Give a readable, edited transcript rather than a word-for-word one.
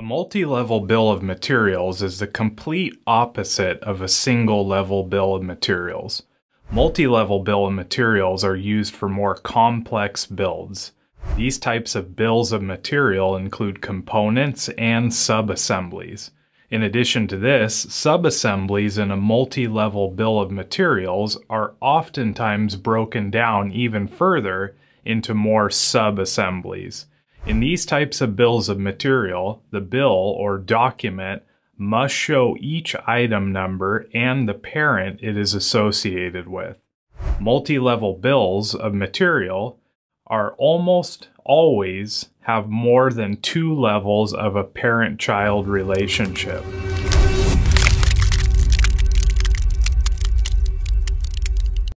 A multi-level bill of materials is the complete opposite of a single-level bill of materials. Multi-level bill of materials are used for more complex builds. These types of bills of material include components and sub-assemblies. In addition to this, sub-assemblies in a multi-level bill of materials are oftentimes broken down even further into more sub-assemblies. In these types of bills of material, the bill or document must show each item number and the parent it is associated with. Multi-level bills of material are almost always have more than two levels of a parent-child relationship.